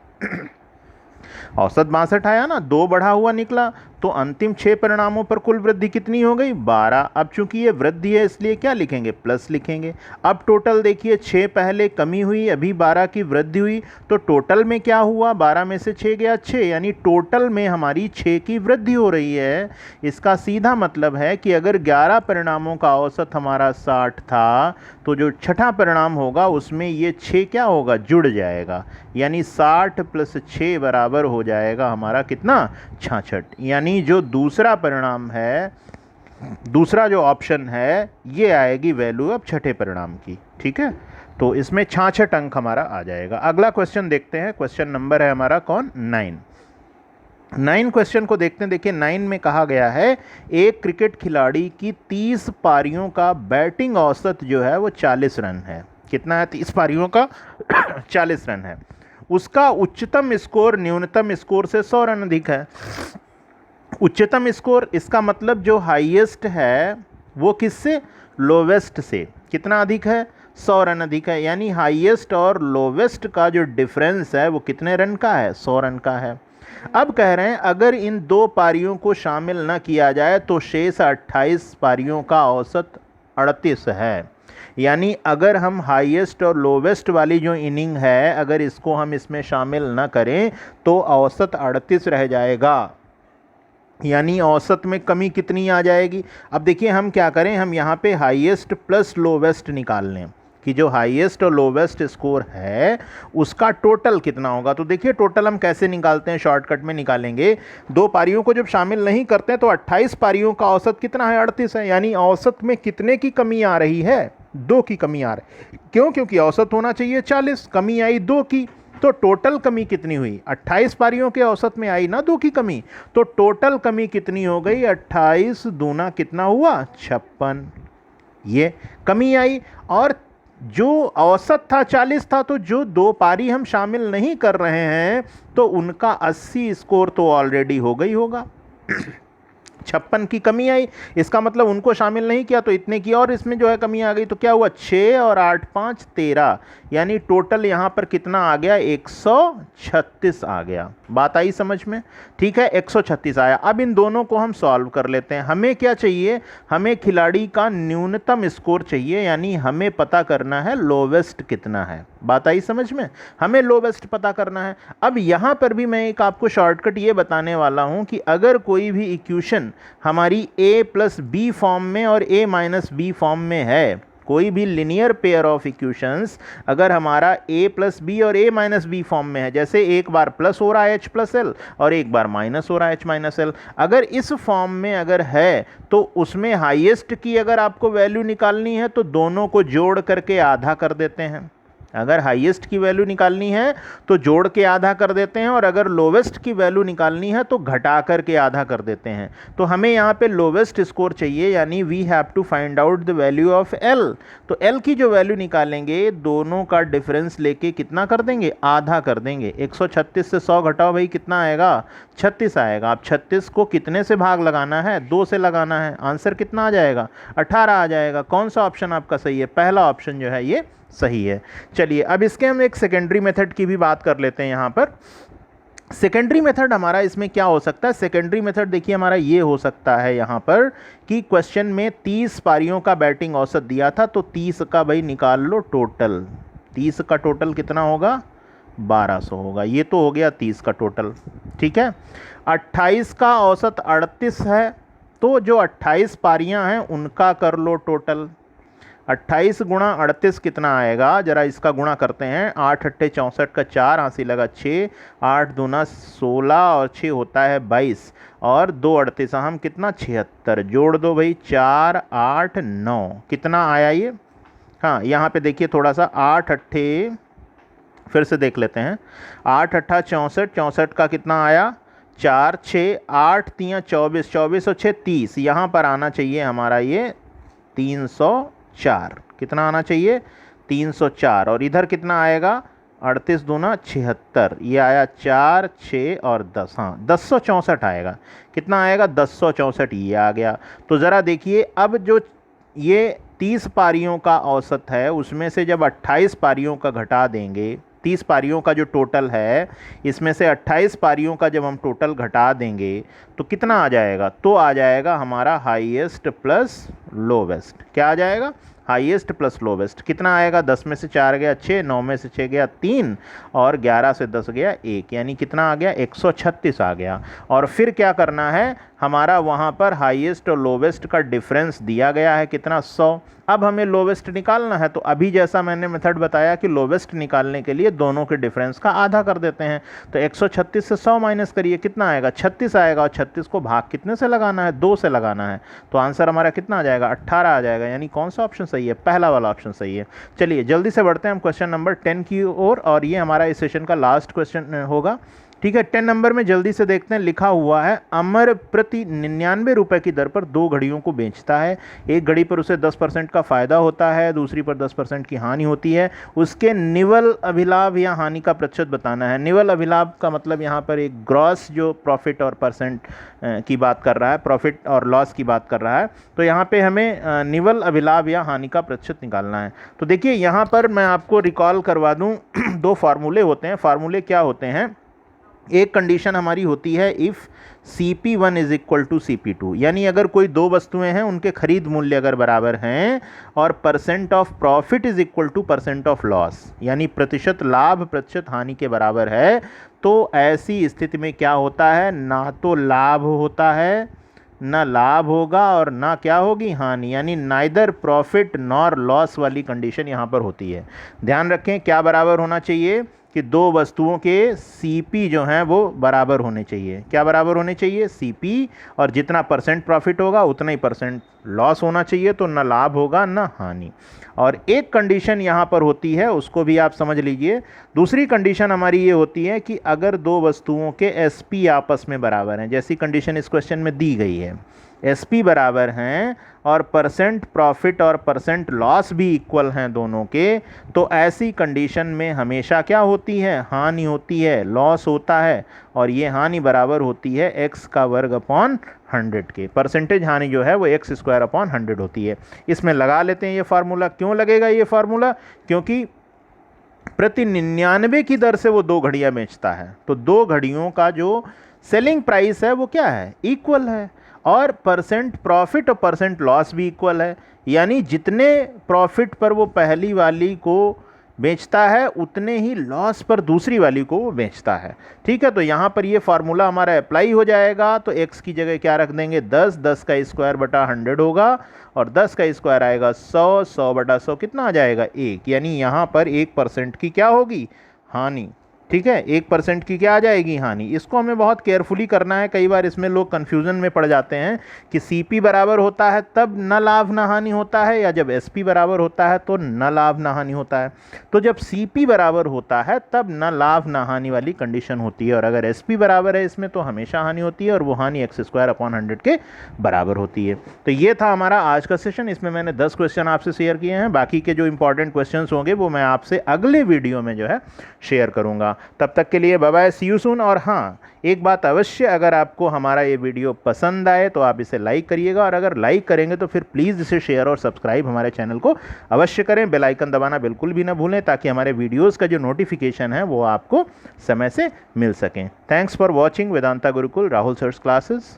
औसत 62 आया ना, 2 बढ़ा हुआ निकला, तो अंतिम 6 परिणामों पर कुल वृद्धि कितनी हो गई, 12। अब चूंकि ये वृद्धि है इसलिए क्या लिखेंगे, प्लस लिखेंगे। अब टोटल देखिए 6 पहले कमी हुई, अभी 12 की वृद्धि हुई, तो टोटल में क्या हुआ, 12 में से 6 गया 6, यानी टोटल में हमारी 6 की वृद्धि हो रही है। इसका सीधा मतलब है कि अगर 11 परिणामों का औसत हमारा 60 था, तो जो छठा परिणाम होगा उसमें ये 6 क्या होगा, जुड़ जाएगा, यानी 60 + 6 बराबर हो जाएगा हमारा कितना, 66। यानी जो दूसरा परिणाम है, दूसरा जो ऑप्शन है, ये आएगी वैल्यू अब छठे परिणाम की। ठीक है, तो इसमें 66 अंक हमारा आ जाएगा। अगला क्वेश्चन देखते हैं, क्वेश्चन नंबर है हमारा कौन 9 क्वेश्चन को देखते हैं। देखिए 9 में कहा गया है एक क्रिकेट खिलाड़ी की 30 पारियों का बैटिंग औसत जो है वो 40 रन है। कितना है? 30 पारियों का 40 रन है। उसका उच्चतम स्कोर न्यूनतम स्कोर से 100 रन अधिक है। उच्चतम स्कोर इसका मतलब जो हाईएस्ट है वो किससे? लोवेस्ट से। कितना अधिक है? 100 रन अधिक है। यानी हाईएस्ट और लोवेस्ट का जो डिफरेंस है वो कितने रन का है? 100 रन का है। अब कह रहे हैं अगर इन 2 पारियों को शामिल न किया जाए तो शेष 28 पारियों का औसत 38 है। यानी अगर हम हाईएस्ट और लोवेस्ट वाली जो इनिंग है अगर इसको हम इसमें शामिल न करें तो औसत 38 रह जाएगा। यानी औसत में कमी कितनी आ जाएगी? अब देखिए हम क्या करें, हम यहाँ पे हाईएस्ट प्लस लोवेस्ट निकाल लें कि जो हाईएस्ट और लोवेस्ट स्कोर है उसका टोटल कितना होगा। तो देखिए टोटल हम कैसे निकालते हैं, शॉर्टकट में निकालेंगे। 2 पारियों को जब शामिल नहीं करते हैं तो 28 पारियों का औसत कितना है? 38 है। यानी औसत में कितने की कमी आ रही है? 2 की कमी आ रही है। क्यों? क्योंकि औसत होना चाहिए 40, कमी आई 2 की। तो टोटल कमी कितनी हुई? 28 पारियों के औसत में आई ना 2 की कमी, तो टोटल कमी कितनी हो गई? 28 दूना कितना हुआ? 56। ये कमी आई। और जो औसत था 40 था, तो जो 2 पारी हम शामिल नहीं कर रहे हैं तो उनका 80 स्कोर तो ऑलरेडी हो गई होगा। 56 की कमी आई, इसका मतलब उनको शामिल नहीं किया तो इतने की और इसमें जो है कमी आ गई। तो क्या हुआ? 6 और 8 5 13, यानी टोटल यहाँ पर कितना आ गया? 136 आ गया। बात आई समझ में? ठीक है, 136 आया। अब इन दोनों को हम सॉल्व कर लेते हैं। हमें क्या चाहिए? हमें खिलाड़ी का न्यूनतम स्कोर चाहिए, यानी हमें पता करना है लोवेस्ट कितना है। बात आई समझ में? हमें लोवेस्ट पता करना है। अब यहाँ पर भी मैं एक आपको शॉर्टकट ये बताने वाला हूँ कि अगर कोई भी इक्वेशन हमारी a प्लस बी फॉर्म में और a माइनस बी फॉर्म में है, कोई भी लिनियर पेयर ऑफ इक्वेशंस अगर हमारा a प्लस बी और a माइनस बी फॉर्म में है, जैसे एक बार प्लस हो रहा है h प्लस एल और एक बार माइनस हो रहा है h माइनस एल, अगर इस फॉर्म में अगर है तो उसमें हाईएस्ट की अगर आपको वैल्यू निकालनी है तो दोनों को जोड़ करके आधा कर देते हैं। अगर हाईएस्ट की वैल्यू निकालनी है तो जोड़ के आधा कर देते हैं, और अगर लोवेस्ट की वैल्यू निकालनी है तो घटा करके आधा कर देते हैं। तो हमें यहाँ पे लोवेस्ट स्कोर चाहिए, यानी we have to find out the value of L. तो एल की जो वैल्यू निकालेंगे दोनों का डिफरेंस लेके कितना कर देंगे? आधा कर देंगे। 136 से 100 घटाओ भाई, कितना आएगा? 36 आएगा। अब 36 को कितने से भाग लगाना है? 2 से लगाना है। आंसर कितना आ जाएगा? 18 आ जाएगा। कौन सा ऑप्शन आपका सही है? पहला ऑप्शन जो है ये सही है। चलिए अब इसके हम एक सेकेंडरी मेथड की भी बात कर लेते हैं। यहाँ पर सेकेंडरी मेथड हमारा इसमें क्या हो सकता है? सेकेंडरी मेथड देखिए हमारा ये हो सकता है यहाँ पर कि क्वेश्चन में 30 पारियों का बैटिंग औसत दिया था, तो 30 का भाई निकाल लो टोटल। 30 का टोटल कितना होगा? 1200 होगा। ये तो हो गया 30 का टोटल, ठीक है। 28 का औसत 38 है, तो जो 28 पारियां हैं उनका कर लो टोटल। 28 गुणा 38 कितना आएगा? जरा इसका गुणा करते हैं। 8 अट्ठे 64 का 4, हांसी लगा 6, 8 दूना 16 और 6 होता है 22, और 2 38 हम कितना? 76। जोड़ दो भाई, 4 8 9, कितना आया ये? हाँ यहाँ पे देखिए थोड़ा सा, 8 अट्ठे फिर से देख लेते हैं। 8 अट्ठा 64, 64 का कितना आया? 4 6 8 3 24, 24 और 6 30, यहाँ पर आना चाहिए हमारा ये 304। कितना आना चाहिए? 304। और इधर कितना आएगा? 38 दूना 76, ये आया 4 6 और 10, हाँ 1064 आएगा। कितना आएगा? 1064, ये आ गया। तो ज़रा देखिए अब जो ये 30 पारियों का औसत है उसमें से जब 28 पारियों का घटा देंगे, 30 पारियों का जो टोटल है इसमें से 28 पारियों का जब हम टोटल घटा देंगे तो कितना आ जाएगा? तो आ जाएगा हमारा हाईएस्ट प्लस लोवेस्ट। क्या आ जाएगा? Highest plus lowest. कितना आएगा? 10 में से 4 गया 6, 9 में से 6 गया 3, और 11 से 10 गया 1, यानी कितना आ गया? 136 आ गया। और फिर क्या करना है? हमारा वहाँ पर हाईएस्ट और लोवेस्ट का डिफरेंस दिया गया है कितना? 100। अब हमें लोवेस्ट निकालना है, तो अभी जैसा मैंने मेथड बताया कि लोवेस्ट निकालने के लिए दोनों के डिफरेंस का आधा कर देते हैं। तो 136 से 100 माइनस करिए, कितना आएगा? 36 आएगा, और 36 को भाग कितने से लगाना है? 2 से लगाना है। तो आंसर हमारा कितना आ जाएगा? 18 आ जाएगा। यानी कौन सा ऑप्शन सही है? पहला वाला ऑप्शन सही है। चलिए जल्दी से बढ़ते हैं हम क्वेश्चन नंबर 10 की ओर, और ये हमारा इस सेशन का लास्ट क्वेश्चन होगा। ठीक है, 10 नंबर में जल्दी से देखते हैं। लिखा हुआ है, अमर प्रति 99 रुपए की दर पर 2 घड़ियों को बेचता है। एक घड़ी पर उसे 10% का फायदा होता है, दूसरी पर 10% की हानि होती है। उसके निवल अभिलाभ या हानि का प्रतिशत बताना है। निवल अभिलाभ का मतलब यहाँ पर एक ग्रॉस जो प्रॉफिट और परसेंट की बात कर रहा है, प्रॉफिट और लॉस की बात कर रहा है। तो यहाँ पे हमें निवल अभिलाभ या हानि का प्रतिशत निकालना है। तो देखिए यहाँ पर मैं आपको रिकॉल करवा दूँ, 2 फार्मूले होते हैं। फार्मूले क्या होते हैं? एक कंडीशन हमारी होती है if CP1 is equal to CP2, यानी अगर कोई 2 वस्तुएं हैं, उनके खरीद मूल्य अगर बराबर हैं, और percent of profit is equal two percent of loss, यानी प्रतिशत लाभ प्रतिशत हानि के बराबर है, तो ऐसी स्थिति में क्या होता है? ना तो लाभ होता है, ना लाभ होगा, और ना क्या होगी? हानि, यानी नाइदर प्रॉफिट नॉर लॉस वाली कंडीशन यहाँ पर होती है। ध्यान रखें क्या बराबर होना चाहिए कि 2 वस्तुओं के CP जो हैं वो बराबर होने चाहिए। क्या बराबर होने चाहिए? CP, और जितना परसेंट प्रॉफिट होगा उतना ही परसेंट लॉस होना चाहिए, तो ना लाभ होगा ना हानि। और एक कंडीशन यहाँ पर होती है, उसको भी आप समझ लीजिए। दूसरी कंडीशन हमारी ये होती है कि अगर 2 वस्तुओं के SP आपस में बराबर हैं, जैसी कंडीशन इस क्वेश्चन में दी गई है, SP बराबर हैं और परसेंट प्रॉफिट और परसेंट लॉस भी इक्वल हैं दोनों के, तो ऐसी कंडीशन में हमेशा क्या होती है? हानि होती है, लॉस होता है, और ये हानि बराबर होती है x का वर्ग अपॉन 100 के। परसेंटेज हानि जो है वो x स्क्वायर अपॉन 100 होती है। इसमें लगा लेते हैं ये फार्मूला। क्यों लगेगा ये फार्मूला? क्योंकि प्रति 99 की दर से वो 2 घड़ियाँ बेचता है, तो 2 घड़ियों का जो सेलिंग प्राइस है वो क्या है? इक्वल है, और परसेंट प्रॉफिट और परसेंट लॉस भी इक्वल है, यानी जितने प्रॉफिट पर वो पहली वाली को बेचता है उतने ही लॉस पर दूसरी वाली को वो बेचता है। ठीक है, तो यहाँ पर ये फार्मूला हमारा अप्लाई हो जाएगा। तो x की जगह क्या रख देंगे? 10, 10 का स्क्वायर बटा 100 होगा, और 10 का स्क्वायर आएगा 100, 100 बटा 100 कितना आ जाएगा? 1, यानी यहाँ पर 1% की क्या होगी? हानि। ठीक है, 1% की क्या आ जाएगी? हानि। इसको हमें बहुत केयरफुली करना है। कई बार इसमें लोग कन्फ्यूज़न में पड़ जाते हैं कि CP बराबर होता है तब न लाभ न हानि होता है, या जब SP बराबर होता है तो न लाभ न हानि होता है। तो जब CP बराबर होता है तब न लाभ न हानि वाली कंडीशन होती है, और अगर SP बराबर है इसमें तो हमेशा हानि होती है, और वो हानि x स्क्वायर अपॉन 100 के बराबर होती है। तो ये था हमारा आज का सेशन। इसमें मैंने 10 क्वेश्चन आपसे शेयर किए हैं। बाकी के जो इंपॉर्टेंट क्वेश्चन होंगे वो मैं आपसे अगले वीडियो में जो है शेयर करूँगा। तब तक के लिए bye bye, see you soon. और हाँ, एक बात अवश्य, अगर आपको हमारा ये वीडियो पसंद आए तो आप इसे लाइक करिएगा, और अगर लाइक करेंगे तो फिर प्लीज़ इसे शेयर और सब्सक्राइब हमारे चैनल को अवश्य करें। बेल आइकन दबाना बिल्कुल भी ना भूलें, ताकि हमारे वीडियोज़ का जो नोटिफिकेशन है वो आपको समय से मिल सकें। Thanks for watching Vedanta Gurukul Rahul sir's classes.